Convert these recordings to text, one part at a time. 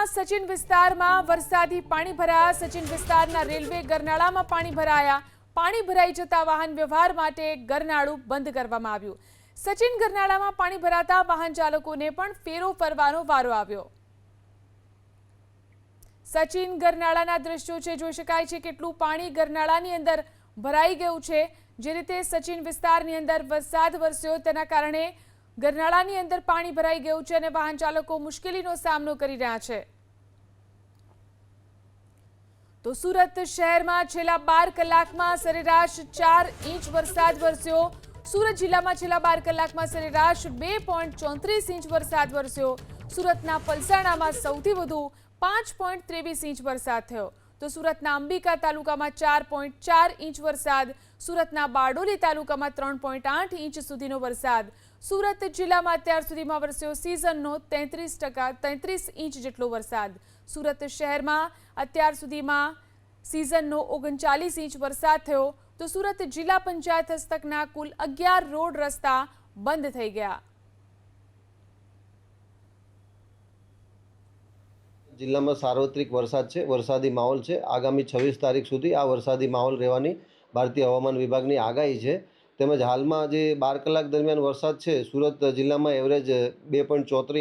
સુરતના સચિન વિસ્તારમાં વરસાદી પાણી ભરાયા। સચિન વિસ્તારના રેલવે ગરનાળામાં પાણી ભરાયા। પાણી ભરાઈ જતા વાહન વ્યવહાર માટે ગરનાળું બંધ કરવામાં આવ્યું। સચિન ગરનાળામાં પાણી ભરાતા વાહન ચાલકોને પણ ફેરો ફરવાનો વારો આવ્યો। સચિન ગરનાળાના દ્રશ્યો છે, જોઈ શકાય છે કેટલું પાણી ગરનાળાની અંદર ભરાઈ ગયું છે। જે રીતે સચિન વિસ્તારની અંદર વરસાદ વરસ્યો તેના કારણે ગરનાળાની અંદર પાણી ભરાઈ ગયું છે અને વાહન ચાલકો મુશ્કેલીનો સામનો કરી રહ્યા છે। તો સુરત શહેરમાં છેલ્લા 12 કલાકમાં સરેરાશ 4 ઇંચ વરસાદ વરસ્યો। સુરત જિલ્લામાં છેલ્લા 12 કલાકમાં સરેરાશ 2.34 ઇંચ વરસાદ વરસ્યો। સુરતના પલસાણામાં સૌથી વધુ 5.23 ઇંચ વરસાદ થયો। તો સુરતના અંબિકા તાલુકામાં 4.4 ઇંચ વરસાદ, સુરતના બારડોલી તાલુકામાં 3.8 ઇંચ સુધીનો વરસાદ। સુરત જિલ્લામાં અત્યાર સુધીમાં વરસ્યો સિઝનનો 33 ઇંચ જેટલો વરસાદ। સુરત શહેરમાં અત્યાર સુધીમાં સિઝનનો 39 ઇંચ વરસાદ થયો। તો સુરત જિલ્લા પંચાયત હસ્તકના કુલ 11 રોડ રસ્તા બંધ થઈ ગયા। જિલ્લામાં સાર્વત્રિક વરસાદ છે, વરસાદી માહોલ છે। આગામી 26 તારીખ સુધી આ વરસાદી માહોલ રહેવાની ભારતીય હવામાન વિભાગની આગાહી છે। તેમજ હાલમાં જે 12 કલાક દરમિયાન વરસાદ છે, સુરત જિલ્લામાં એવરેજ 2.34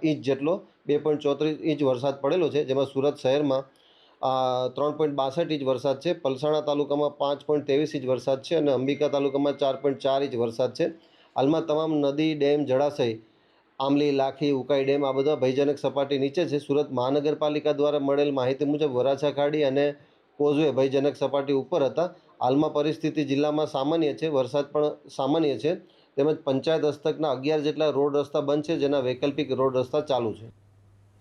ઇંચ જેટલો 2.34 ઇંચ વરસાદ પડેલો છે, જેમાં સુરત શહેરમાં 3.62 ઇંચ વરસાદ છે, પલસાણા તાલુકામાં 5.23 ઇંચ વરસાદ છે અને અંબિકા તાલુકામાં 4.4 ઇંચ વરસાદ છે। હાલમાં તમામ નદી, ડેમ, જળાશય, આમલી, લાખી, ઉકાઈ ડેમ આ બધા ભયજનક સપાટી નીચે છે। સુરત મહાનગરપાલિકા દ્વારા મળેલ માહિતી મુજબ વરાછા ખાડી અને કોઝવે ભયજનક સપાટી ઉપર હતા। હાલમાં પરિસ્થિતિ જિલ્લામાં સામાન્ય છે, વરસાદ પણ સામાન્ય છે। તેમજ પંચાયત હસ્તકના 11 જેટલા રોડ રસ્તા બંધ છે, જેના વૈકલ્પિક રોડ રસ્તા ચાલુ છે।